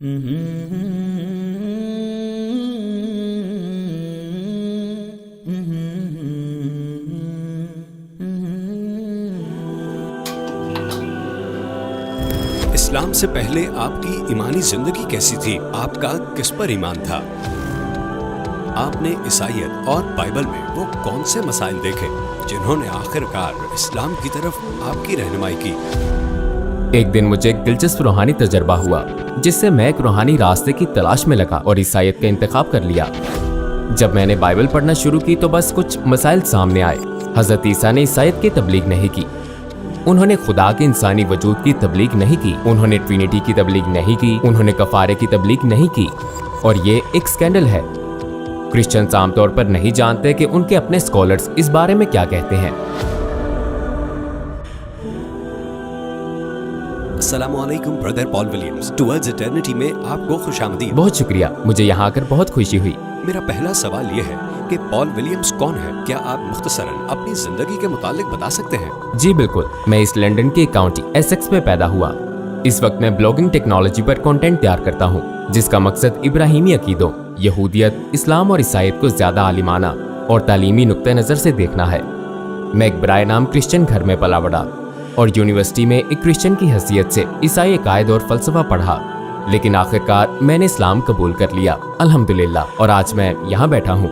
اسلام سے پہلے آپ کی ایمانی زندگی کیسی تھی؟ آپ کا کس پر ایمان تھا؟ آپ نے عیسائیت اور بائبل میں وہ کون سے مسائل دیکھے جنہوں نے آخر کار اسلام کی طرف آپ کی رہنمائی کی؟ ایک دن مجھے ایک دلچسپ روحانی تجربہ ہوا جس سے میں ایک روحانی راستے کی تلاش میں لگا اور عیسائیت کا انتخاب کر لیا۔ جب میں نے بائبل پڑھنا شروع کی تو بس کچھ مسائل سامنے آئے۔ حضرت عیسیٰ نے عیسائیت کی تبلیغ نہیں کی، انہوں نے خدا کے انسانی وجود کی تبلیغ نہیں کی، انہوں نے ٹرینٹی کی تبلیغ نہیں کی، انہوں نے کفارے کی تبلیغ نہیں کی، اور یہ ایک سکینڈل ہے۔ کرسچنز عام طور پر نہیں جانتے کہ ان کے اپنے اسکالرز اس بارے میں کیا کہتے ہیں۔ السلام علیکم بردر پال ولیمز، ٹورڈز ایٹرنٹی میں آپ کو خوش آمدید۔ بہت شکریہ، مجھے یہاں آ کر بہت خوشی ہوئی۔ میرا پہلا سوال یہ ہے کہ پال ولیمز کون ہے؟ کیا آپ مختصراً اپنی زندگی کے متعلق بتا سکتے ہیں؟ جی بالکل، میں اس لنڈن کے کاؤنٹی ایسیکس میں پیدا ہوا۔ اس وقت میں بلاگنگ ٹیکنالوجی پر کنٹینٹ تیار کرتا ہوں جس کا مقصد ابراہیمی عقیدوں، یہودیت، اسلام اور عیسائیت کو زیادہ عالمانہ اور تعلیمی نقطہ نظر سے دیکھنا ہے۔ میں ایک برائے نام کرسچن گھر میں پلا بڑھا اور یونیورسٹی میں ایک کرسچن کی حیثیت سے عیسائی عقائد اور فلسفہ پڑھا، لیکن آخرکار میں نے اسلام قبول کر لیا الحمدللہ، اور آج میں یہاں بیٹھا ہوں۔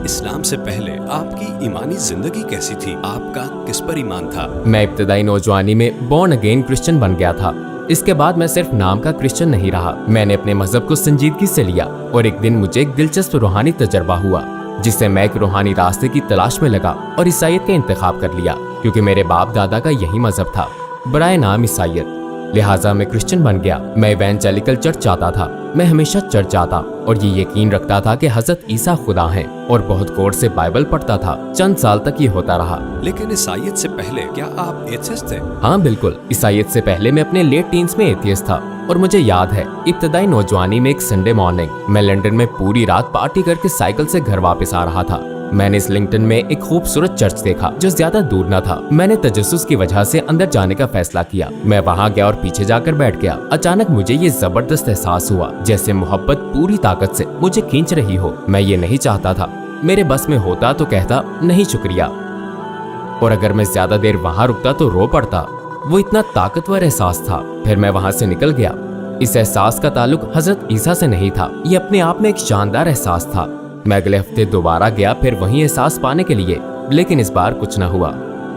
اسلام سے پہلے آپ کی ایمانی زندگی کیسی تھی؟ آپ کا کس پر ایمان تھا؟ میں ابتدائی نوجوانی میں بورن اگین کرسچن بن گیا تھا۔ اس کے بعد میں صرف نام کا کرسچن نہیں رہا، میں نے اپنے مذہب کو سنجیدگی سے لیا، اور ایک دن مجھے ایک دلچسپ روحانی تجربہ ہوا جس سے میں ایک روحانی راستے کی تلاش میں لگا اور عیسائیت کا انتخاب کر لیا، کیونکہ میرے باپ دادا کا یہی مذہب تھا، برائے نام عیسائیت، لہٰذا میں کرسچن بن گیا۔ میں ایوانجیلیکل چرچ جاتا تھا، میں ہمیشہ چرچ جاتا اور یہ یقین رکھتا تھا کہ حضرت عیسیٰ خدا ہیں، اور بہت غور سے بائبل پڑھتا تھا۔ چند سال تک یہ ہوتا رہا۔ لیکن عیسائیت سے پہلے کیا آپ ایتھیسٹ تھے؟ ہاں بالکل، عیسائیت سے پہلے میں اپنے لیٹ ٹینز میں ایتھیسٹ تھا، اور مجھے یاد ہے ابتدائی نوجوانی میں ایک سنڈے مارننگ میں لنڈن میں پوری رات پارٹی کر کے سائیکل سے گھر واپس آ رہا تھا۔ میں نے اسلنگٹن میں ایک خوبصورت چرچ دیکھا جو زیادہ دور نہ تھا۔ میں نے تجسس کی وجہ سے اندر جانے کا فیصلہ کیا۔ میں وہاں گیا اور پیچھے جا کر بیٹھ گیا۔ اچانک مجھے یہ زبردست احساس ہوا جیسے محبت پوری طاقت سے مجھے کھینچ رہی ہو۔ میں یہ نہیں چاہتا تھا، میرے بس میں ہوتا تو کہتا نہیں شکریہ، اور اگر میں زیادہ دیر وہاں رکتا تو رو پڑتا۔ وہ اتنا طاقتور احساس تھا۔ پھر میں وہاں سے نکل گیا۔ اس احساس کا تعلق حضرت عیسیٰ سے نہیں تھا، یہ اپنے آپ میں ایک شاندار احساس تھا۔ میں اگلے ہفتے دوبارہ گیا پھر وہی احساس پانے کے لیے، لیکن اس بار کچھ نہ ہوا،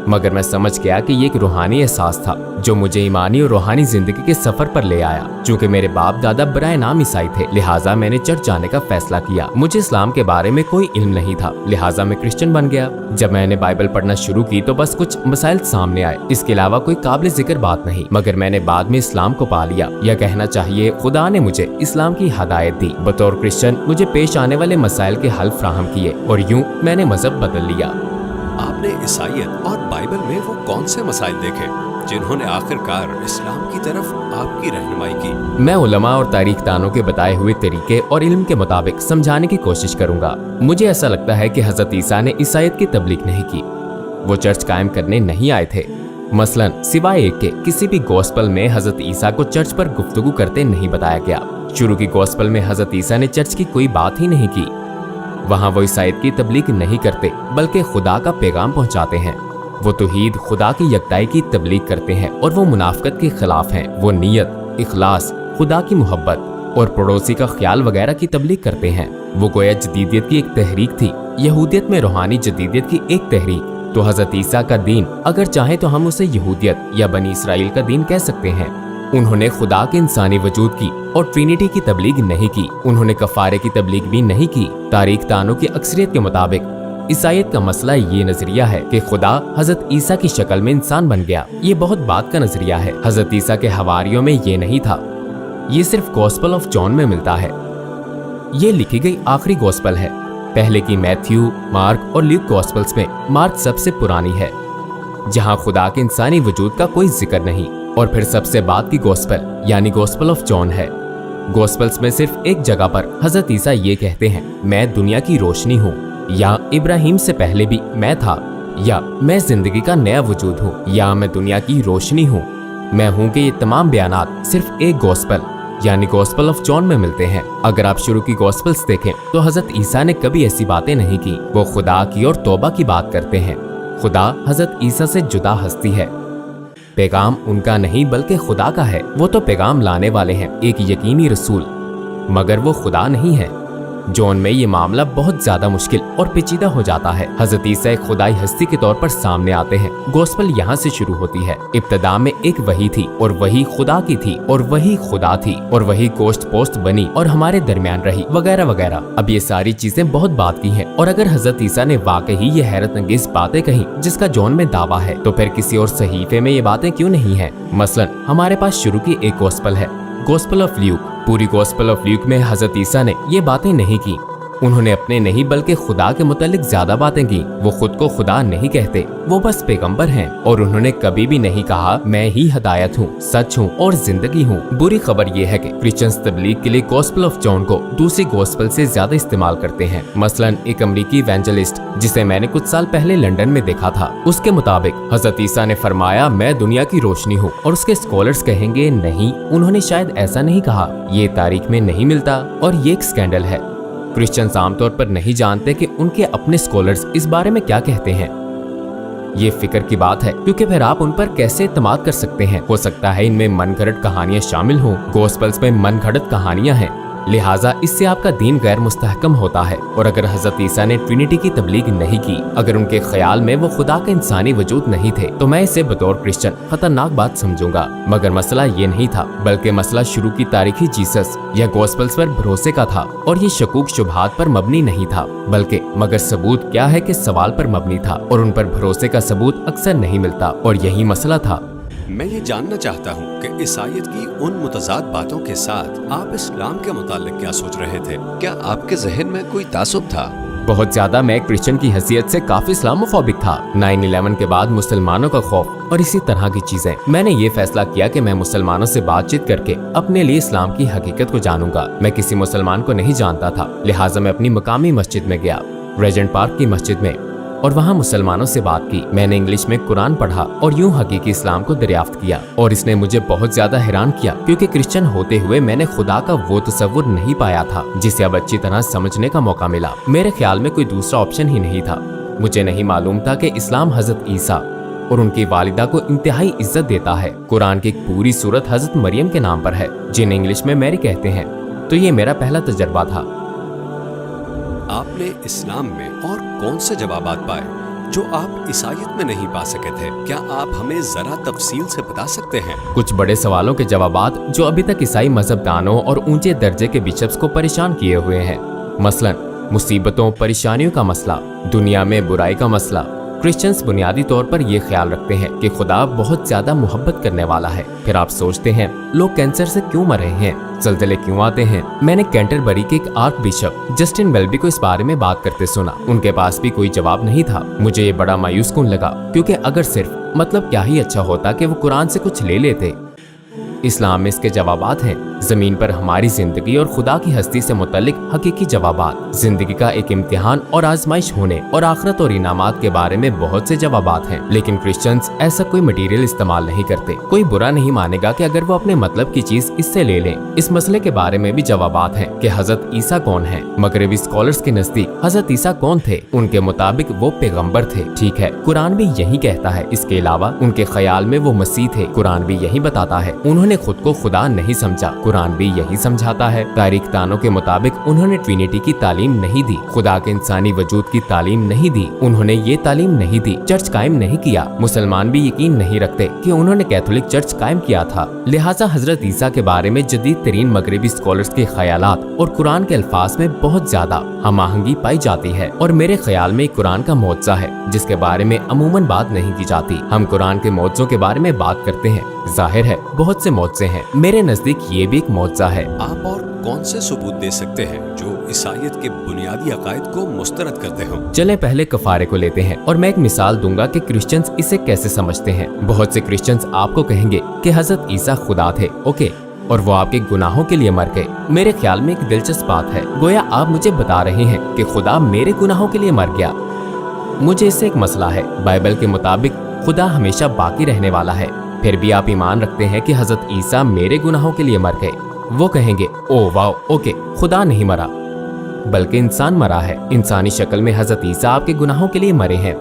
مگر میں سمجھ گیا کہ یہ ایک روحانی احساس تھا جو مجھے ایمانی اور روحانی زندگی کے سفر پر لے آیا۔ چونکہ میرے باپ دادا برائے نام عیسائی تھے، لہٰذا میں نے چرچ جانے کا فیصلہ کیا۔ مجھے اسلام کے بارے میں کوئی علم نہیں تھا، لہٰذا میں کرسچن بن گیا۔ جب میں نے بائبل پڑھنا شروع کی تو بس کچھ مسائل سامنے آئے، اس کے علاوہ کوئی قابل ذکر بات نہیں، مگر میں نے بعد میں اسلام کو پا لیا، یا کہنا چاہیے خدا نے مجھے اسلام کی ہدایت دی۔ بطور کرسچن مجھے پیش آنے والے مسائل کے حل فراہم کیے، اور یوں میں نے مذہب بدل لیا۔ آپ نے عیسائیت اور بائبل میں وہ کون سے مسائل دیکھے جنہوں نے آخر کار اسلام کی طرف آپ کی رہنمائی کی؟ میں علماء اور تاریخ دانوں کے بتائے ہوئے طریقے اور علم کے مطابق سمجھانے کی کوشش کروں گا۔ مجھے ایسا لگتا ہے کہ حضرت عیسیٰ نے عیسائیت کی تبلیغ نہیں کی، وہ چرچ قائم کرنے نہیں آئے تھے۔ مثلاً سوائے ایک کے کسی بھی گوسپل میں حضرت عیسیٰ کو چرچ پر گفتگو کرتے نہیں بتایا گیا۔ شروع کی گوسپل میں حضرت عیسیٰ نے چرچ کی کوئی بات ہی نہیں کی۔ وہاں وہ عیسائیت کی تبلیغ نہیں کرتے بلکہ خدا کا پیغام پہنچاتے ہیں۔ وہ توحید، خدا کی یکتائی کی تبلیغ کرتے ہیں، اور وہ منافقت کے خلاف ہیں۔ وہ نیت، اخلاص، خدا کی محبت اور پڑوسی کا خیال وغیرہ کی تبلیغ کرتے ہیں۔ وہ گویا جدیدیت کی ایک تحریک تھی، یہودیت میں روحانی جدیدیت کی ایک تحریک۔ تو حضرت عیسیٰ کا دین، اگر چاہیں تو ہم اسے یہودیت یا بنی اسرائیل کا دین کہہ سکتے ہیں۔ انہوں نے خدا کے انسانی وجود کی اور ٹرینٹی کی تبلیغ نہیں کی، انہوں نے کفارے کی تبلیغ بھی نہیں کی۔ تاریخ دانوں کی اکثریت کے مطابق عیسائیت کا مسئلہ یہ نظریہ ہے کہ خدا حضرت عیسیٰ کی شکل میں انسان بن گیا۔ یہ بہت بات کا نظریہ ہے۔ حضرت عیسیٰ کے حواریوں میں یہ نہیں تھا، یہ صرف گوسپل آف جان میں ملتا ہے۔ یہ لکھی گئی آخری گوسپل ہے۔ پہلے کی میتھیو، مارک اور لیوک گوسپلز میں مارک سب سے پرانی ہے، جہاں خدا کے انسانی وجود کا کوئی ذکر نہیں، اور پھر سب سے بعد کی گوسپل یعنی گوسپل آف جان ہے۔ گوسپلز میں صرف ایک جگہ پر حضرت عیسیٰ یہ کہتے ہیں، میں دنیا کی روشنی ہوں، یا ابراہیم سے پہلے بھی میں تھا، یا میں زندگی کا نیا وجود ہوں، یا میں دنیا کی روشنی ہوں۔ میں ہوں کہ یہ تمام بیانات صرف ایک گوسپل यानी गॉस्पेल ऑफ जॉन में मिलते हैं। अगर आप शुरू की गॉस्पेल्स देखें तो हजरत ईसा ने कभी ऐसी बातें नहीं की। वो खुदा की और तौबा की बात करते हैं। खुदा हजरत ईसा से जुदा हस्ती है। पैगाम उनका नहीं बल्कि खुदा का है। वो तो पैगाम लाने वाले हैं, एक यकीनी रसूल, मगर वो खुदा नहीं है। जॉन में ये मामला बहुत ज्यादा मुश्किल और पेचीदा हो जाता है। हजरत ईसा एक खुदाई हस्ती के तौर पर सामने आते हैं। गॉस्पेल यहाँ से शुरू होती है। इब्तदा में एक वही थी और वही खुदा की थी और वही खुदा थी और वही गोश्त पोस्ट बनी और हमारे दरमियान रही, वगैरह वगैरह। अब ये सारी चीजें बहुत बात की हैं, और अगर हजरत ईसा ने वाकई ये हैरत अंगेज बातें कही जिसका जॉन में दावा है, तो फिर किसी और सहीफे में ये बातें क्यों नहीं है? मसलन हमारे पास शुरू की एक गॉस्पेल है, गॉस्पेल ऑफ ल्यूक। पूरी गॉस्पेल ऑफ ल्यूक में हजरत ईसा ने ये बातें नहीं की। उन्होंने अपने नहीं बल्कि खुदा के मुतालिक ज्यादा बातें की। वो खुद को खुदा नहीं कहते, वो बस पैगंबर हैं, और उन्होंने कभी भी नहीं कहा मैं ही हदायत हूँ, सच हूँ और जिंदगी हूँ। बुरी खबर ये है कि क्रिश्चियंस तबलीग के लिए गॉस्पेल ऑफ जॉन को दूसरी गॉस्पेल से ज्यादा इस्तेमाल करते हैं। मसलन एक अमरीकी इवेंजलिस्ट जिसे मैंने कुछ साल पहले लंदन में देखा था, उसके मुताबिक हजरत ईसा ने फरमाया मैं दुनिया की रोशनी हूँ, और उसके स्कॉलर्स कहेंगे नहीं, उन्होंने शायद ऐसा नहीं कहा, ये तारीख में नहीं मिलता और ये एक स्कैंडल है। क्रिश्चियंस आमतौर पर नहीं जानते कि उनके अपने स्कॉलर्स इस बारे में क्या कहते हैं। ये फिक्र की बात है, क्योंकि फिर आप उन पर कैसे इत्मीनान कर सकते हैं? हो सकता है इनमें मनगढ़ंत कहानियां शामिल हों। गॉस्पेल्स में मनगढ़ंत कहानियां हैं, लिहाजा इससे आपका दीन गैर मुस्तहकम होता है। और अगर हजरत ईसा ने ट्रिनिटी की तबलीग नहीं की, अगर उनके ख्याल में वो खुदा का इंसानी वजूद नहीं थे, तो मैं इसे बतौर क्रिश्चियन खतरनाक बात समझूंगा। मगर मसला ये नहीं था, बल्कि मसला शुरू की तारीखी जीसस या गॉस्पेल्स पर भरोसे का था, और ये शकूक शुबहात पर मबनी नहीं था, बल्कि मगर सबूत क्या है कि सवाल पर मबनी था, और उन पर भरोसे का सबूत अक्सर नहीं मिलता, और यही मसला था। मैं ये जानना चाहता हूँ कि ईसाईयत की उन मुतज़ाद बातों के साथ आप इस्लाम के मुतालिक क्या सोच रहे थे? क्या आपके जहन में कोई तासुब था? बहुत ज्यादा। मैं क्रिश्चियन की हैसियत से काफी इस्लामोफोबिक था। 9/11 के बाद मुसलमानों का खौफ और इसी तरह की चीजें, मैंने ये फैसला किया कि मैं मुसलमानों से बातचीत करके अपने लिए इस्लाम की हकीकत को जानूंगा। मैं किसी मुसलमान को नहीं जानता था, लिहाजा मैं अपनी मकामी मस्जिद में गया, रेजेंट पार्क की मस्जिद में, और वहाँ मुसलमानों से बात की। मैंने इंग्लिश में कुरान पढ़ा और यूं हकीकी इस्लाम को दरियाफ्त किया, और इसने मुझे बहुत ज्यादा हैरान किया, क्योंकि क्रिश्चियन होते हुए मैंने खुदा का वो तस्वुर नहीं पाया था जिसे अब अच्छी तरह समझने का मौका मिला। मेरे ख्याल में कोई दूसरा ऑप्शन ही नहीं था। मुझे नहीं मालूम था कि इस्लाम हजरत ईसा और उनकी वालिदा को इंतहाई इज्जत देता है। कुरान की एक पूरी सूरत हजरत मरियम के नाम पर है, जिन्हें इंग्लिश में मैरी कहते हैं। तो ये मेरा पहला तजर्बा था। आपने इस्लाम में और कौन से जवाबात पाए जो आप ईसाईयत में नहीं पा सके थे? क्या आप हमें जरा तफसील से बता सकते हैं? कुछ बड़े सवालों के जवाबात जो अभी तक ईसाई मजहबदानों और ऊंचे दर्जे के बिशप्स को परेशान किए हुए हैं। मसलन मुसीबतों परेशानियों का मसला, दुनिया में बुराई का मसला। क्रिश्चियंस बुनियादी तौर पर ये ख्याल रखते हैं कि खुदा बहुत ज्यादा मोहब्बत करने वाला है। फिर आप सोचते हैं लोग कैंसर से क्यों मर रहे हैं, ज़लज़ले क्यों आते हैं। मैंने कैंटरबरी के एक आर्क बिशप जस्टिन वेल्बी को इस बारे में बात करते सुना। उनके पास भी कोई जवाब नहीं था। मुझे ये बड़ा मायूस कुन लगा, क्योंकि अगर सिर्फ मतलब क्या ही अच्छा होता कि वो कुरान से कुछ ले लेते। इस्लाम में इसके जवाबात हैं। जमीन पर हमारी जिंदगी और खुदा की हस्ती से मुतल्लिक हकीकी जवाबात, जिंदगी का एक इम्तिहान और आजमाइश होने और आखिरत और इनामात के बारे में बहुत से जवाबात हैं। लेकिन क्रिश्चियंस ऐसा कोई मटेरियल इस्तेमाल नहीं करते। कोई बुरा नहीं मानेगा कि अगर वो अपने मतलब की चीज इससे ले लें। इस मसले के बारे में भी जवाबात हैं कि हजरत ईसा कौन है। मगरबी स्कॉलर्स के नजदीक हजरत ईसा कौन थे? उनके मुताबिक वो पैगंबर थे। ठीक है, कुरान भी यही कहता है। इसके अलावा उनके ख्याल में वो मसीह थे। कुरान भी यही बताता है। उन्होंने खुद को खुदा नहीं समझा। कुरान भी यही समझाता है। तारीख दानों के मुताबिक उन्होंने ट्रिनिटी की तालीम नहीं दी, खुदा के इंसानी वजूद की तालीम नहीं दी। उन्होंने ये तालीम नहीं दी, चर्च कायम नहीं किया। मुसलमान भी यकीन नहीं रखते कि उन्होंने कैथोलिक चर्च कायम किया था। लिहाजा हजरत ईसा के बारे में जदीद तरीन मगरबी स्कॉलर्स के ख्यालात और कुरान के अल्फाज में बहुत ज्यादा हमआहंगी पाई जाती है। और मेरे ख्याल में कुरान का मौजज़ा है जिसके बारे में अमूमन बात नहीं की जाती। हम कुरान के मौजज़ों के बारे में बात करते हैं, जाहिर है बहुत से मौजज़े हैं। मेरे नजदीक ये भी एक मौजज़ा है। आप और कौन से सबूत दे सकते हैं जो ईसाईयत के बुनियादी अकायद को मुस्तरद करते हो? चले पहले कफारे को लेते हैं, और मैं एक मिसाल दूंगा कि क्रिश्चियंस इसे कैसे समझते हैं। बहुत से क्रिश्चियंस आपको कहेंगे कि हजरत ईसा खुदा थे, ओके, और वो आपके गुनाहों के लिए मर गए। मेरे ख्याल में एक दिलचस्प बात है, गोया आप मुझे बता रहे हैं कि खुदा मेरे गुनाहों के लिए मर गया। मुझे इससे एक मसला है। बाइबल के मुताबिक खुदा हमेशा बाकी रहने वाला है, फिर भी आप ईमान रखते हैं कि हजरत ईसा मेरे गुनाहों के लिए मर गए। वो कहेंगे ओ वाओ ओके, खुदा नहीं मरा बल्कि इंसान मरा है। इंसानी शक्ल में हजरत ईसा आपके गुनाहों के लिए मरे हैं।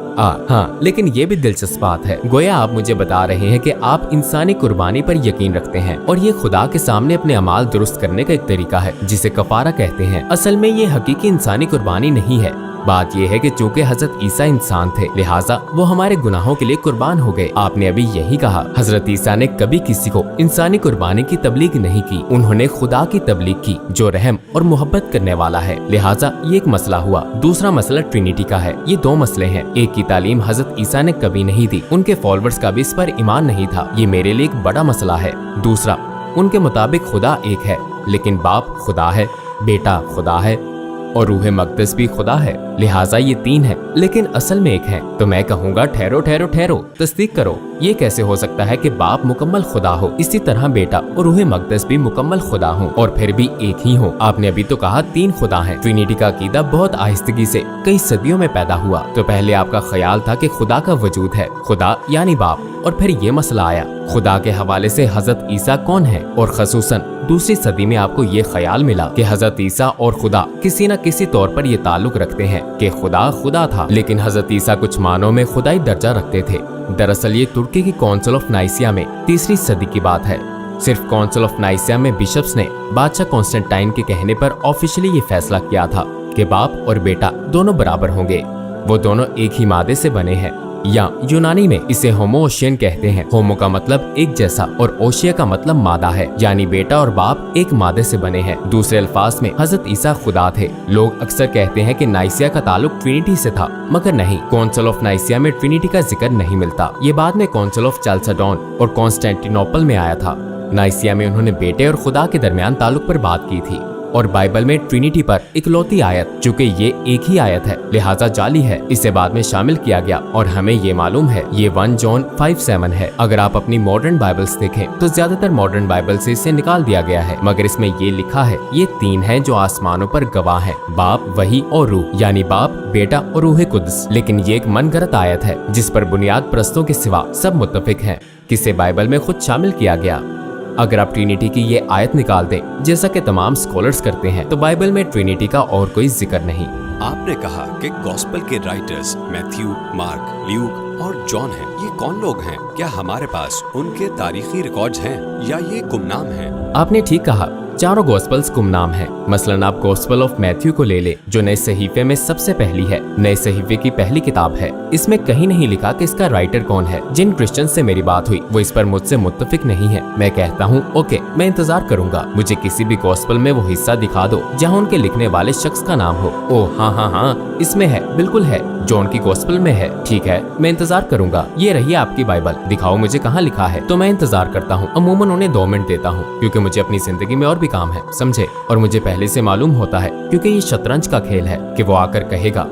हाँ, लेकिन ये भी दिलचस्प बात है, गोया आप मुझे बता रहे हैं कि आप इंसानी कुर्बानी पर यकीन रखते हैं और ये खुदा के सामने अपने अमाल दुरुस्त करने का एक तरीका है जिसे कफारा कहते हैं। असल में ये हकीकी इंसानी कुर्बानी नहीं है। बात यह है कि चूंकि हजरत ईसा इंसान थे, लिहाजा वो हमारे गुनाहों के लिए कुर्बान हो गए। आपने अभी यही कहा। हजरत ईसा ने कभी किसी को इंसानी कुर्बानी की तबलीग नहीं की, उन्होंने खुदा की तबलीग की जो रहम और मोहब्बत करने वाला है। लिहाजा ये एक मसला हुआ। दूसरा मसला ट्रिनिटी का है। ये दो मसले हैं। एक की तालीम हजरत ईसा ने कभी नहीं दी, उनके फॉलोअर्स का भी इस पर ईमान नहीं था। ये मेरे लिए एक बड़ा मसला है। दूसरा, उनके मुताबिक खुदा एक है, लेकिन बाप खुदा है, बेटा खुदा है और रूह मक़दस भी खुदा है। लिहाजा ये तीन है, लेकिन असल में एक है। तो मैं कहूँगा ठहरो ठहरो ठहरो, तस्दीक करो। ये कैसे हो सकता है कि बाप मुकम्मल खुदा हो, इसी तरह बेटा और रूह मक़दस भी मुकम्मल खुदा हो और फिर भी एक ही हो? आपने अभी तो कहा तीन खुदा हैं। ट्रिनिटी का अकीदा बहुत आहिस्तगी से कई सदियों में पैदा हुआ। तो पहले आपका ख्याल था कि खुदा का वजूद है, खुदा यानी बाप, और फिर ये मसला आया खुदा के हवाले से हजरत ईसा कौन है, और खसूसन दूसरी सदी में आपको ये ख्याल मिला कि हजरत ईसा और खुदा किसी न किसी तौर पर ये ताल्लुक रखते हैं कि खुदा खुदा था, लेकिन हजरत ईसा कुछ मानों में खुदाई दर्जा रखते थे। दरअसल ये तुर्की की काउंसिल ऑफ नाइसिया में तीसरी सदी की बात है। सिर्फ काउंसिल ऑफ नाइसिया में बिशप्स ने बादशाह कॉन्स्टेंटाइन के कहने पर ऑफिशियली ये फैसला किया था कि बाप और बेटा दोनों बराबर होंगे, वो दोनों एक ही मादे से बने हैं, या यूनानी में इसे होमोशियन कहते हैं। होमो का मतलब एक जैसा और ओशिया का मतलब मादा है, यानी बेटा और बाप एक मादे से बने हैं। दूसरे अल्फाज में हजरत ईसा खुदा थे। लोग अक्सर कहते हैं कि नाइसिया का ताल्लुक ट्रिनिटी से था, मगर नहीं। काउंसिल ऑफ नाइसिया में ट्रिनिटी का जिक्र नहीं मिलता। ये बाद में काउंसिल ऑफ चालसाडोन और कॉन्स्टेंटिनोपल में आया था। नाइसिया में उन्होंने बेटे और खुदा के दरमियान ताल्लुक पर बात की थी और बाइबल में ट्रिनिटी पर इकलौती आयत, चूंकि ये एक ही आयत है लिहाजा जाली है, इसे बाद में शामिल किया गया और हमें ये मालूम है ये 1 जॉन 5:7 है। अगर आप अपनी मॉडर्न बाइबल्स देखें तो ज्यादातर मॉडर्न बाइबल से इसे निकाल दिया गया है, मगर इसमें ये लिखा है ये तीन हैं जो आसमानों पर गवाह हैं, बाप, वही और रूह, यानी बाप, बेटा और रूह कुद्स। लेकिन ये एक मनगढ़ंत आयत है जिस पर बुनियाद परस्तों के सिवा सब मुत्तफिक हैं, किसे बाइबल में खुद शामिल किया गया। अगर आप ट्रिनिटी की ये आयत निकाल दें जैसा कि तमाम स्कॉलर्स करते हैं, तो बाइबल में ट्रिनिटी का और कोई जिक्र नहीं। आपने कहा कि गॉस्पेल के राइटर्स मैथ्यू, मार्क, ल्यूक और जॉन हैं। ये कौन लोग हैं? क्या हमारे पास उनके तारीखी रिकॉर्ड्स हैं या ये गुमनाम हैं? आपने ठीक कहा, चारों गॉस्पेल्स गुमनाम हैं। मसलन आप गॉस्पेल ऑफ मैथ्यू को ले ले जो नए सहीफे में सबसे पहली है, नए सहीफे की पहली किताब है। इसमें कहीं नहीं लिखा कि इसका राइटर कौन है। जिन क्रिश्चियन से मेरी बात हुई वो इस पर मुझसे मुत्तफिक नहीं है। मैं कहता हूँ ओके, मैं इंतजार करूंगा, मुझे किसी भी गॉस्पेल में वो हिस्सा दिखा दो जहाँ उनके लिखने वाले शख्स का नाम हो। ओह हाँ, इसमें है, बिल्कुल है, जॉन की गॉस्पेल में है। ठीक है, मैं इंतजार करूंगा। ये रही आपकी बाइबल, दिखाओ मुझे कहाँ लिखा है। तो मैं इंतजार करता हूँ। अमूमन उन्हें 2 मिनट देता हूँ क्योंकि मुझे अपनी जिंदगी में और भी काम है, समझे। और मुझे पहले से मालूम होता है क्योंकि ये शतरंज का खेल है कि वो आकर कहेगा,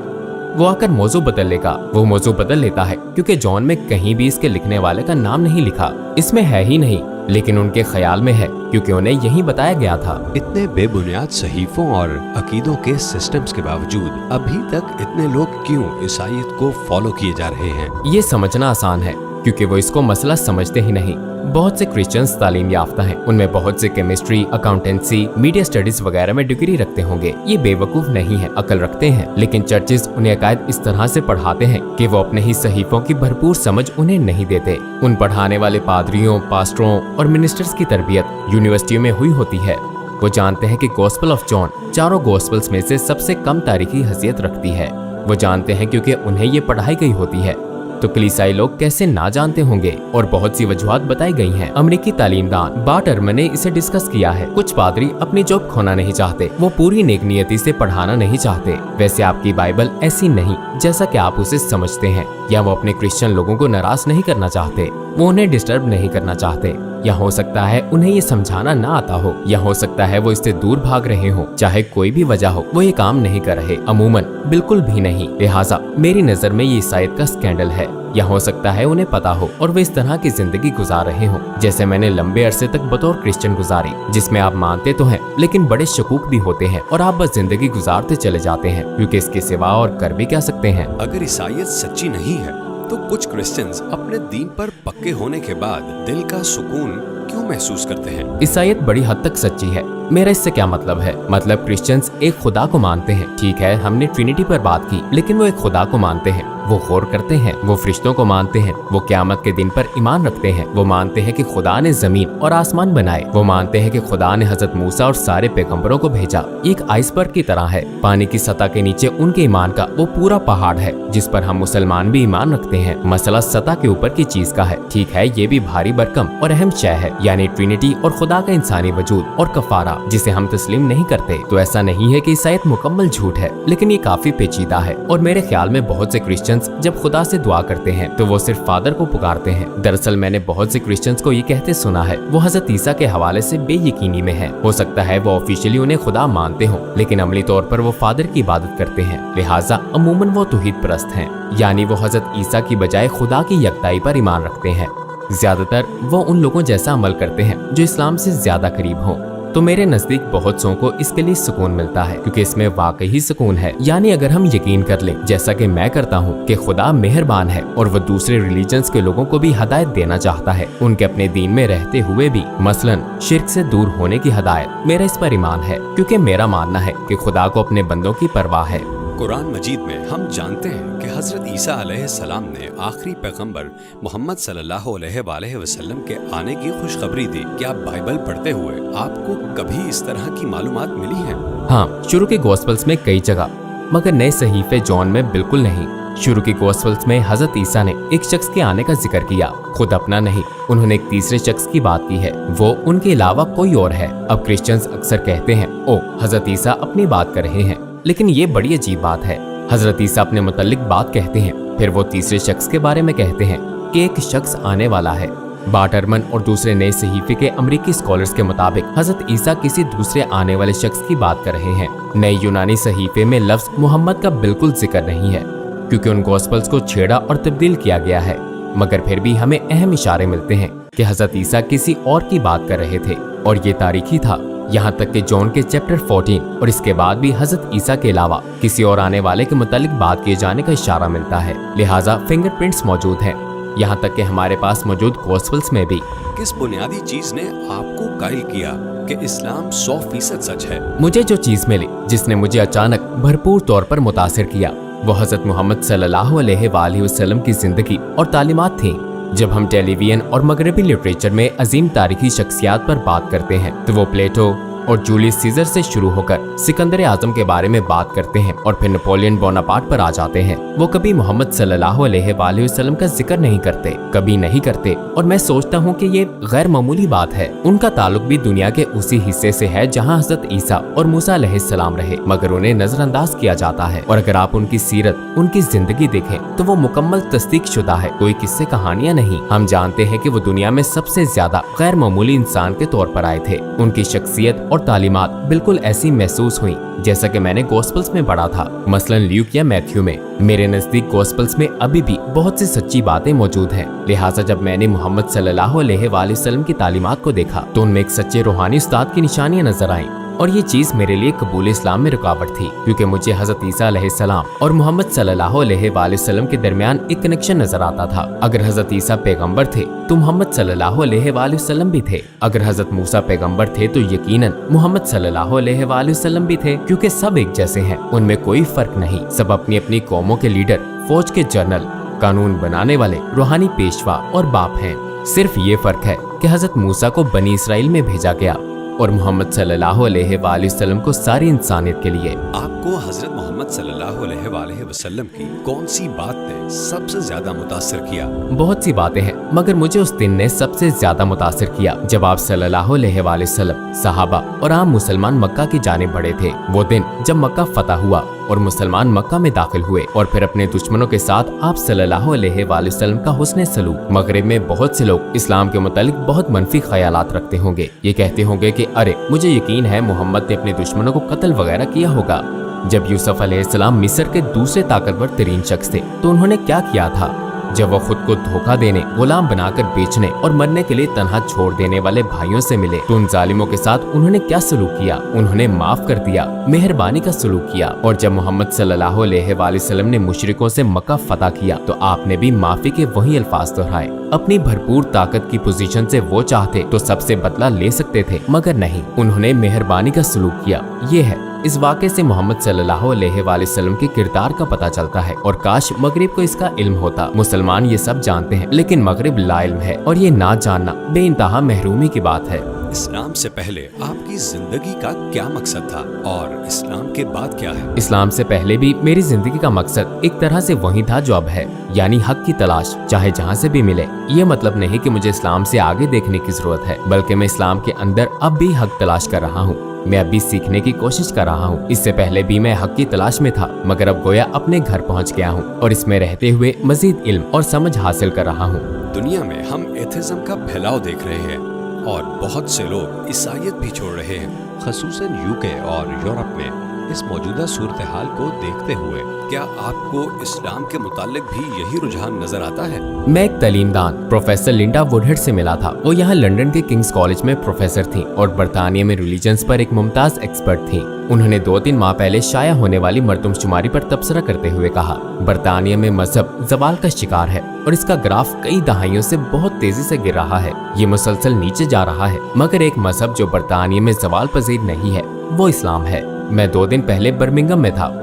वो आकर मौजू बदल लेगा, वो मौजू बदल लेता है क्योंकि जॉन में कहीं भी इसके लिखने वाले का नाम नहीं लिखा, इसमें है ही नहीं, लेकिन उनके ख्याल में है क्योंकि उन्हें यही बताया गया था। इतने बेबुनियाद सहीफों और अकीदों के सिस्टम्स के बावजूद अभी तक इतने लोग क्यों ईसाईयत को फॉलो किए जा रहे हैं? ये समझना आसान है क्योंकि वो इसको मसला समझते ही नहीं। बहुत से क्रिश्चियंस तालीम याफ्ता हैं, उनमें बहुत से केमिस्ट्री, अकाउंटेंसी, मीडिया स्टडीज वगैरह में डिग्री रखते होंगे। ये बेवकूफ नहीं है, अकल रखते हैं, लेकिन चर्चेज उन्हें अकायद इस तरह से पढ़ाते हैं कि वो अपने ही सहीफों की भरपूर समझ उन्हें नहीं देते। उन पढ़ाने वाले पादरियों, पास्टरों और मिनिस्टर्स की तरबियत यूनिवर्सिटियों में हुई होती है। वो जानते हैं कि गॉस्पेल ऑफ जॉन चारों गॉस्पेल्स में से सबसे कम तारीखी हैसियत रखती है। वो जानते हैं क्योंकि उन्हें ये पढ़ाई गई होती है। तो कलीसियाई लोग कैसे ना जानते होंगे? और बहुत सी वजूहात बताई गई हैं। अमेरिकी तालीमदान बार्ट एहरमन ने इसे डिस्कस किया है। कुछ पादरी अपनी जॉब खोना नहीं चाहते, वो पूरी नेक नियति से पढ़ाना नहीं चाहते। वैसे आपकी बाइबल ऐसी नहीं जैसा कि आप उसे समझते हैं, या वो अपने क्रिश्चियन लोगों को नाराज नहीं करना चाहते, वो उन्हें डिस्टर्ब नहीं करना चाहते, या हो सकता है उन्हें ये समझाना ना आता हो, या हो सकता है वो इससे दूर भाग रहे हो। चाहे कोई भी वजह हो, वो ये काम नहीं कर रहे, अमूमन बिल्कुल भी नहीं। लिहाजा मेरी नजर में ये ईसाईयत का स्कैंडल है। या हो सकता है उन्हें पता हो और वे इस तरह की जिंदगी गुजार रहे हो जैसे मैंने लंबे अरसे तक बतौर क्रिश्चियन गुजारी, जिसमें आप मानते तो हैं लेकिन बड़े शकूक भी होते हैं और आप बस जिंदगी गुजारते चले जाते हैं क्योंकि इसके सिवा और कर भी क्या सकते हैं। अगर ईसाईयत सच्ची नहीं है तो कुछ क्रिश्चियंस अपने दीन पर पक्के होने के बाद दिल का सुकून क्यों महसूस करते हैं? ईसाईयत बड़ी हद तक सच्ची है। मेरा इससे क्या मतलब है? मतलब क्रिश्चियंस एक खुदा को मानते हैं। ठीक है, हमने ट्रिनिटी पर बात की, लेकिन वो एक खुदा को मानते हैं, वो गौर करते हैं, वो फरिश्तों को मानते हैं, वो क़यामत के दिन पर ईमान रखते हैं, वो मानते हैं कि खुदा ने जमीन और आसमान बनाए, वो मानते हैं कि खुदा ने हजरत मूसा और सारे पैगंबरों को भेजा। एक आइसबर्ग की तरह है, पानी की सतह के नीचे उनके ईमान का वो पूरा पहाड़ है जिस पर हम मुसलमान भी ईमान रखते हैं। मसला सतह के ऊपर की चीज का है। ठीक है, ये भी भारी भरकम और अहम शय है, यानी ट्रिनिटी और खुदा का इंसानी वजूद और कफारा, जिसे हम तस्लीम नहीं करते। तो ऐसा नहीं है कि ईसाईयत मुकम्मल झूठ है, लेकिन ये काफी पेचीदा है। और मेरे ख्याल में बहुत से क्रिश्चियंस जब खुदा से दुआ करते हैं तो वो सिर्फ फादर को पुकारते हैं। दरअसल मैंने बहुत से क्रिश्चियंस को ये कहते सुना है वो हजरत ईसा के हवाले से बेयकीनी में है। हो सकता है वो ऑफिशियली उन्हें खुदा मानते हों, लेकिन अमली तौर पर वो फादर की इबादत करते हैं, लिहाजा अमूमन वो तौहीद परस्त हैं, यानी वो हजरत ईसा की बजाय खुदा की यकताई पर ईमान रखते हैं। ज्यादातर वो उन लोगों जैसा अमल करते हैं जो इस्लाम से ज्यादा करीब हों। तो मेरे नजदीक बहुत सौ को इसके लिए सुकून मिलता है, क्योंकि इसमें वाकई ही सुकून है। यानी अगर हम यकीन कर लें, जैसा कि मैं करता हूँ, कि खुदा मेहरबान है और वो दूसरे रिलीजन्स के लोगों को भी हिदायत देना चाहता है, उनके अपने दीन में रहते हुए भी, मसलन शिर्क से दूर होने की हिदायत, मेरा इस पर ईमान है, क्योंकि मेरा मानना है कि खुदा को अपने बंदों की परवाह है। कुरान मजीद में हम जानते हैं कि हजरत ईसा अलैहिस्सलाम ने आखिरी पैगंबर मोहम्मद सल्लल्लाहु अलैहि वसल्लम के आने की खुशखबरी दी। क्या बाइबल पढ़ते हुए आपको कभी इस तरह की मालूमात मिली हैं? हाँ, शुरू के गॉस्पेल्स में कई जगह, मगर नए सहीफे जॉन में बिल्कुल नहीं। शुरू के गॉस्पेल्स में हजरत ईसा ने एक शख्स के आने का जिक्र किया, खुद अपना नहीं। उन्होंने एक तीसरे शख्स की बात की है, वो उनके अलावा कोई और है। अब क्रिश्चियंस अक्सर कहते हैं, ओ हजरत ईसा अपनी बात कर रहे हैं, लेकिन ये बड़ी अजीब बात है। हजरत ईसा अपने मुतल्लिक बात कहते हैं, फिर वो तीसरे शख्स के बारे में कहते हैं कि एक शख्स आने वाला है। बाटरमन और दूसरे नए सहीफे के अमरीकी स्कॉलर्स के मुताबिक हजरत ईसा किसी दूसरे आने वाले शख्स की बात कर रहे हैं। नए यूनानी सहीफे में लफ्ज मोहम्मद का बिल्कुल जिक्र नहीं है, क्योंकि उन गॉस्पेल्स को छेड़ा और तब्दील किया गया है। मगर फिर भी हमें अहम इशारे मिलते हैं कि हजरत ईसा किसी और की बात कर रहे थे, और ये तारीखी था। यहाँ तक कि जॉन के चैप्टर 14 और इसके बाद भी हजरत ईसा के अलावा किसी और आने वाले के मुतालिक बात किए जाने का इशारा मिलता है। लिहाजा फिंगरप्रिंट्स मौजूद हैं, यहाँ तक कि हमारे पास मौजूद गॉस्पेल्स में भी। किस बुनियादी चीज ने आपको कायल किया कि इस्लाम 100% सच है? मुझे जो चीज मिली जिसने मुझे अचानक भरपूर तौर पर मुतासिर किया, वो हजरत मोहम्मद सल्लल्लाहु अलैहि वसल्लम की जिंदगी और तालीमात थी। जब हम टेलीविजन और मगरबी लिटरेचर में अजीम तारीखी शख्सियात पर बात करते हैं तो वो प्लेटो और जूलियस सीजर से शुरू होकर सिकंदर आजम के बारे में बात करते हैं और फिर नेपोलियन बोनापार्ट पर आ जाते हैं। वो कभी मोहम्मद सल्लल्लाहु अलैहि वसल्लम का जिक्र नहीं करते, कभी नहीं करते, और मैं सोचता हूँ कि ये गैर मामूली बात है। उनका ताल्लुक भी दुनिया के उसी हिस्से से है जहाँ हजरत ईसा और मूसा अलैहिस्सलाम रहे, मगर उन्हें नजरअंदाज किया जाता है। और अगर आप उनकी सीरत, उनकी जिंदगी देखें तो वो मुकम्मल तस्दीक शुदा है, कोई किस्से कहानियां नहीं। हम जानते हैं कि वो दुनिया में सबसे ज्यादा गैर मामूली इंसान के तौर पर आए थे। उनकी शख्सियत और तालीमात बिल्कुल ऐसी महसूस हुई जैसा कि मैंने गॉस्पेल्स में पढ़ा था, मसलन ल्यूक या मैथ्यू में। मेरे नजदीक गॉस्पेल्स में अभी भी बहुत सी सच्ची बातें मौजूद हैं। लिहाजा जब मैंने मोहम्मद सल्लल्लाहु अलैहि वसल्लम की तालीमात को देखा तो उनमें एक सच्चे रूहानी उस्ताद की निशानियां नजर आईं, और ये चीज मेरे लिए कबूल इस्लाम में रुकावट थी, क्योंकि मुझे हजरत ईसा अलैहिस्सलाम और मोहम्मद सल्लल्लाहु अलैहि वसल्लम के दरमियान एक कनेक्शन नजर आता था। अगर हजरत ईसा पैगंबर थे तो मोहम्मद सल्लल्लाहु अलैहि वसल्लम भी थे। अगर हजरत मूसा पैगंबर थे तो यकीनन मोहम्मद सल्लल्लाहु अलैहि वसल्लम भी थे, क्योंकि सब एक जैसे हैं, उनमें कोई फर्क नहीं। सब अपनी अपनी कौमों के लीडर, फौज के जनरल, कानून बनाने वाले, रूहानी पेशवा और बाप हैं। सिर्फ ये फर्क है कि हजरत मूसा को बनी इसराइल में भेजा गया और मोहम्मद सल्लल्लाहु अलैहि वसल्लम को सारी इंसानियत के लिए। आपको हजरत मोहम्मद सल्लल्लाहु अलैहि वसल्लम की कौन सी बात ने सबसे ज्यादा मुतासिर किया? बहुत सी बातें हैं, मगर मुझे उस दिन ने सबसे ज्यादा मुतासिर किया जब आप सल्लल्लाहु अलैहि वसल्लम, सहाबा और आम मुसलमान मक्का की जानिब बढ़े थे। वो दिन जब मक्का फतह हुआ और मुसलमान मक्का में दाखिल हुए, और फिर अपने दुश्मनों के साथ आप सल्लल्लाहु अलैहि वसल्लम का हुस्न सलूक। मगरिब में बहुत से लोग इस्लाम के मुतालिक बहुत मनफी ख्यालात रखते होंगे। ये कहते होंगे कि अरे मुझे यकीन है मोहम्मद ने अपने दुश्मनों को कत्ल वगैरह किया होगा। जब यूसुफ अलैहिस्सलाम मिस्र के दूसरे ताकतवर तरीन शख्स थे तो उन्होंने क्या किया था? जब वो खुद को धोखा देने, गुलाम बनाकर बेचने और मरने के लिए तन्हा छोड़ देने वाले भाइयों से मिले तो उन जालिमों के साथ उन्होंने क्या सलूक किया? उन्होंने माफ कर दिया, मेहरबानी का सलूक किया। और जब मोहम्मद सल्लल्लाहु अलैहि वसल्लम ने मुशरिकों से मक्का फतह किया तो आपने भी माफी के वही अल्फाज दोहराए। अपनी भरपूर ताकत की पोजीशन से वो चाहते तो सबसे बदला ले सकते थे, मगर नहीं, उन्होंने मेहरबानी का सलूक किया। ये है इस वाक़े से मोहम्मद सल्लल्लाहु अलैहि वसल्लम के किरदार का पता चलता है। और काश मगरिब को इसका इल्म होता। मुसलमान ये सब जानते हैं लेकिन मगरिब ला इल्म है और ये ना जानना बेइंतहा महरूमी की बात है। इस्लाम से पहले आपकी जिंदगी का क्या मकसद था और इस्लाम के बाद क्या है? इस्लाम से पहले भी मेरी जिंदगी का मकसद एक तरह से वही था जो अब है, यानी हक की तलाश, चाहे जहाँ से भी मिले। ये मतलब नहीं कि मुझे इस्लाम से आगे देखने की जरूरत है, बल्कि मैं इस्लाम के अंदर अब भी हक तलाश कर रहा हूँ। मैं अब भी सीखने की कोशिश कर रहा हूँ। इससे पहले भी मैं हक की तलाश में था, मगर अब गोया अपने घर पहुँच गया हूँ और इसमें रहते हुए मजीद इल्म और समझ हासिल कर रहा हूँ। दुनिया में हम एथिज्म का फैलाव देख रहे हैं और बहुत से लोग ईसाईयत भी छोड़ रहे हैं, खसूसन यूके और यूरोप में। इस मौजूदा सूरत हाल को देखते हुए क्या आपको इस्लाम के मुतालिक भी यही रुझान नजर आता है? मैं एक तालीमदान प्रोफेसर लिंडा वुडहेड से मिला था। वो यहाँ लंदन के किंग्स कॉलेज में प्रोफेसर थी और बरतानिया में रिलीजन्स पर एक मुमताज एक्सपर्ट थी। उन्होंने 2-3 माह पहले शाया होने वाली मरदमशुमारी पर तबसरा करते हुए कहा, बरतानिया में मजहब जवाल का शिकार है और इसका ग्राफ कई दहाइयों से बहुत तेजी से गिर रहा है। ये मुसलसल नीचे जा रहा है, मगर एक मजहब जो बरतानिया में जवाल पजीर नहीं है वो इस्लाम है। मैं 2 दिन पहले बर्मिंघम में था।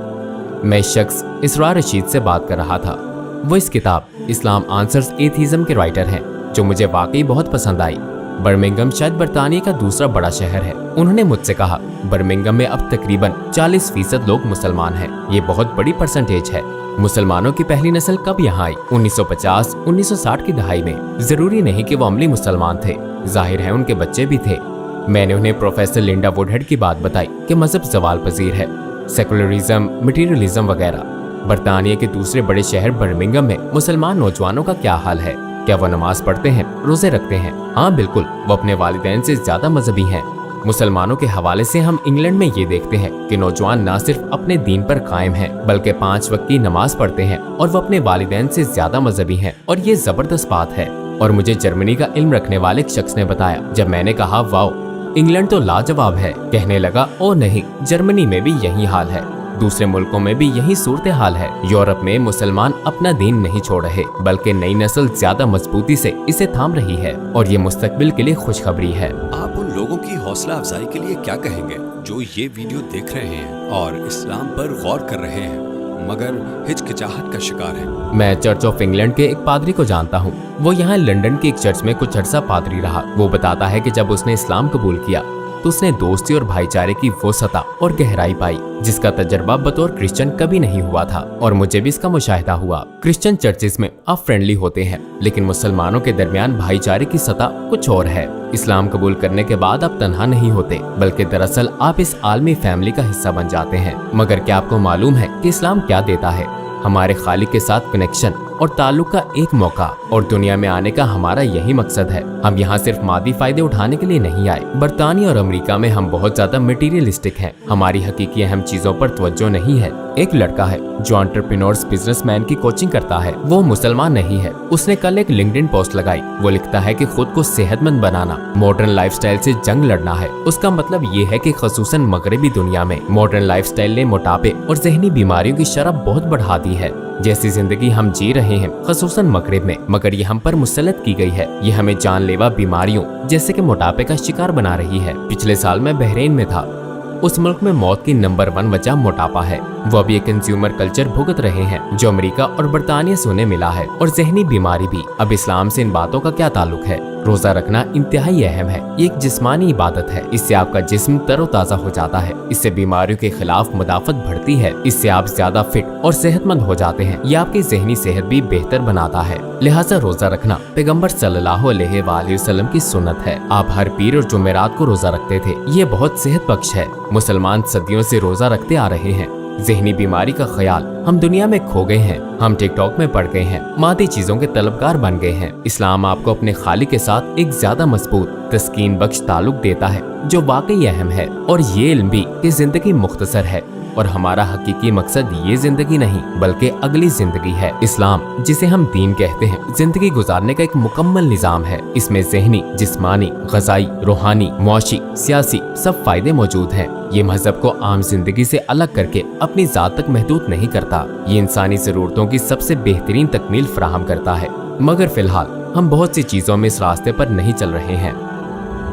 मैं इस शख्स इसरार रशीद से बात कर रहा था। वो इस किताब इस्लाम आंसर्स एथीज्म के राइटर हैं, जो मुझे वाकई बहुत पसंद आई। बर्मिंघम शायद बरतानिया का दूसरा बड़ा शहर है। उन्होंने मुझसे कहा, बर्मिंघम में अब तकरीबन 40% लोग मुसलमान हैं। ये बहुत बड़ी परसेंटेज है। मुसलमानों की पहली नस्ल कब यहाँ आई? 1950-1960 की दहाई में। जरूरी नहीं कि वो अमली मुसलमान थे, जाहिर है उनके बच्चे भी थे। मैंने उन्हें प्रोफेसर लिंडा वुडहेड की बात बताई कि मजहब जवाल पजीर है, सेकुलरिज्म, मटीरियलिज्म वगैरह। बरतानिया के दूसरे बड़े शहर बर्मिंघम में मुसलमान नौजवानों का क्या हाल है? क्या वो नमाज पढ़ते हैं, रोजे रखते हैं? हाँ बिल्कुल, वो अपने वालिदैन से ज्यादा मजहबी हैं। मुसलमानों के हवाले से हम इंग्लैंड में ये देखते हैं कि नौजवान न सिर्फ अपने दीन पर कायम हैं, बल्कि 5 वक्त की नमाज पढ़ते हैं और वो अपने वालिदैन से ज्यादा मजहबी हैं। और ये जबरदस्त बात है। और मुझे जर्मनी का इल्म रखने वाले एक शख्स ने बताया। जब मैंने कहा वाओ, इंग्लैंड तो लाजवाब है, कहने लगा ओ नहीं, जर्मनी में भी यही हाल है, दूसरे मुल्कों में भी यही सूरत हाल है। यूरोप में मुसलमान अपना दीन नहीं छोड़ रहे, बल्कि नई नस्ल ज्यादा मजबूती से इसे थाम रही है और ये मुस्तकबिल के लिए खुशखबरी है। आप उन लोगों की हौसला अफजाई के लिए क्या कहेंगे जो ये वीडियो देख रहे हैं और इस्लाम पर गौर कर रहे हैं मगर हिचकिचाहट का शिकार है? मैं चर्च ऑफ इंग्लैंड के एक पादरी को जानता हूँ। वो यहाँ लंदन के एक चर्च में कुछ अर्सा पादरी रहा। वो बताता है कि जब उसने इस्लाम कबूल किया तो उसने दोस्ती और भाईचारे की वो सतह और गहराई पाई जिसका तजर्बा बतौर क्रिश्चियन कभी नहीं हुआ था। और मुझे भी इसका मुशाहिदा हुआ। क्रिश्चियन चर्चेस में आप फ्रेंडली होते हैं, लेकिन मुसलमानों के दरमियान भाईचारे की सतह कुछ और है। इस्लाम कबूल करने के बाद आप तन्हा नहीं होते, बल्कि दरअसल आप इस आलमी फैमिली का हिस्सा बन जाते हैं। मगर क्या आपको मालूम है कि इस्लाम क्या देता है? हमारे खालिक के साथ कनेक्शन और ताल्लुक का एक मौका। और दुनिया में आने का हमारा यही मकसद है। हम यहाँ सिर्फ मादी फायदे उठाने के लिए नहीं आए। बरतानिया और अमेरिका में हम बहुत ज्यादा मटेरियलिस्टिक हैं। हमारी हकीकी अहम चीजों पर तवज्जो नहीं है। एक लड़का है जो एंटरप्रेन्योर्स बिजनेसमैन की कोचिंग करता है। वो मुसलमान नहीं है। उसने कल एक लिंक्डइन पोस्ट लगाई। वो लिखता है कि खुद को सेहतमंद बनाना मॉडर्न लाइफस्टाइल से जंग लड़ना है। उसका मतलब ये है कि खसूसन मगरबी दुनिया में मॉडर्न लाइफस्टाइल ने मोटापे और जहनी बीमारियों की शरह बहुत बढ़ा दी है। जैसी जिंदगी हम जी रहे हैं खसूसन मगरिब में, मगर ये हम पर मुसल्लत की गई है। ये हमें जानलेवा बीमारियों जैसे कि मोटापे का शिकार बना रही है। पिछले साल मैं बहरीन में था। उस मुल्क में मौत की नंबर 1 वजह मोटापा है। वो अभी एक कंज्यूमर कल्चर भुगत रहे हैं जो अमेरिका और बरतानिया से उन्हें मिला है, और जहनी बीमारी भी। अब इस्लाम से इन बातों का क्या ताल्लुक है? रोजा रखना इंतहाई अहम है। ये एक जिस्मानी इबादत है। इससे आपका जिस्म तरोताजा हो जाता है। इससे बीमारियों के खिलाफ मुदाफत बढ़ती है। इससे आप ज्यादा फिट और सेहतमंद हो जाते हैं। ये आपकी जहनी सेहत भी बेहतर बनाता है। लिहाजा रोजा रखना पैगंबर सल्लल्लाहु अलैहि वसल्लम की सुन्नत है। आप हर पीर और जुमेरात को रोजा रखते थे। ये बहुत सेहत बख्श है। मुसलमान सदियों से रोजा रखते आ रहे हैं। जहनी बीमारी का ख्याल हम दुनिया में खो गए हैं। हम टिकटॉक में पड़ गए हैं। मादी चीजों के तलबगार बन गए हैं। इस्लाम आपको अपने खालिक के साथ एक ज्यादा मजबूत तस्कीन बख्श ताल्लुक देता है जो वाकई अहम है। और ये इल्म भी कि जिंदगी मुख्तसर है, और हमारा हकीकी मकसद ये जिंदगी नहीं बल्कि अगली जिंदगी है। इस्लाम, जिसे हम दीन कहते हैं, जिंदगी गुजारने का एक मुकम्मल निजाम है। इसमें ज़हनी, जिस्मानी, ग़िज़ाई, रूहानी, मुआशी, सियासी सब फायदे मौजूद हैं। ये मजहब को आम जिंदगी से अलग करके अपनी जात तक महदूद नहीं करता। ये इंसानी जरूरतों की सबसे बेहतरीन तकमील फराहम करता है। मगर फिलहाल हम बहुत सी चीजों में इस रास्ते पर नहीं चल रहे हैं।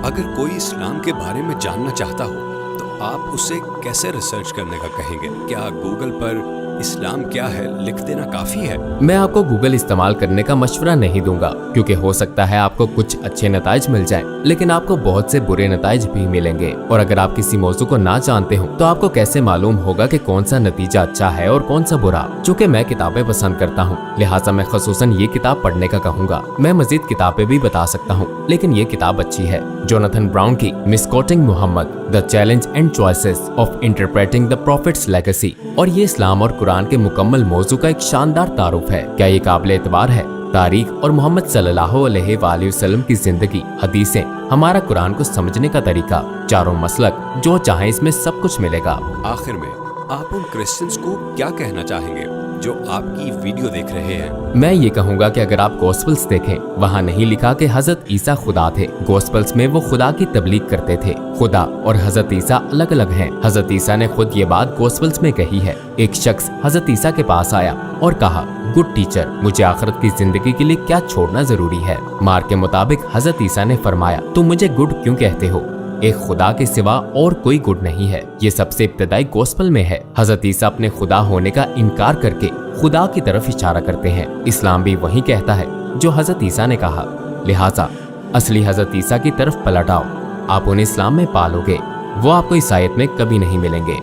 अगर कोई इस्लाम के बारे में जानना चाहता हो तो आप उसे कैसे रिसर्च करने का कहेंगे? क्या गूगल पर इस्लाम क्या है लिख देना काफी है? मैं आपको गूगल इस्तेमाल करने का मशवरा नहीं दूंगा, क्योंकि हो सकता है आपको कुछ अच्छे नताइज मिल जाएं, लेकिन आपको बहुत से बुरे नताइज भी मिलेंगे। और अगर आप किसी मौजू को ना जानते हो तो आपको कैसे मालूम होगा कि कौन सा नतीजा अच्छा है और कौन सा बुरा? चूँकि मैं किताबें पसंद करता हूँ, लिहाजा मैं खसूसन ये किताब पढ़ने का कहूँगा। मैं मजीद किताबें भी बता सकता हूँ, लेकिन ये किताब अच्छी है। जोनाथन ब्राउन की misquoting Muhammad, the challenge and choices of interpreting the prophet's legacy. और ये इस्लाम और कुरान के मुकम्मल मौजू का एक शानदार तारुफ है। क्या ये काबिल एतबार है? तारीख और मोहम्मद सल्लल्लाहु अलैहि वसल्लम की जिंदगी, हदीसें, हमारा कुरान को समझने का तरीका, चारों मसलक, जो चाहे इसमें सब कुछ मिलेगा। आखिर में आप उन क्रिश्चियंस को क्या कहना चाहेंगे जो आपकी वीडियो देख रहे हैं? मैं ये कहूँगा कि अगर आप गॉस्पल्स देखें, वहाँ नहीं लिखा कि हजरत ईसा खुदा थे। गॉस्पल्स में वो खुदा की तबलीग करते थे। खुदा और हजरत ईसा अलग अलग हैं। हजरत ईसा ने खुद ये बात गॉस्पल्स में कही है। एक शख्स हजरत ईसा के पास आया और कहा, गुड टीचर, मुझे आखिरत की जिंदगी के लिए क्या छोड़ना जरूरी है? मार के मुताबिक हजरत ईसा ने फरमाया, तुम मुझे गुड क्यों कहते हो? एक खुदा के सिवा और कोई गुड नहीं है। ये सबसे इब्तदाई गॉस्पल में है। हजरत ईसा अपने खुदा होने का इनकार करके खुदा की तरफ इशारा करते हैं। इस्लाम भी वही कहता है जो हजरत ईसा ने कहा। लिहाजा असली हजरत ईसा की तरफ पलट आओ, आप उन्हें इस्लाम में पालोगे। वो आपको ईसाईयत में कभी नहीं मिलेंगे।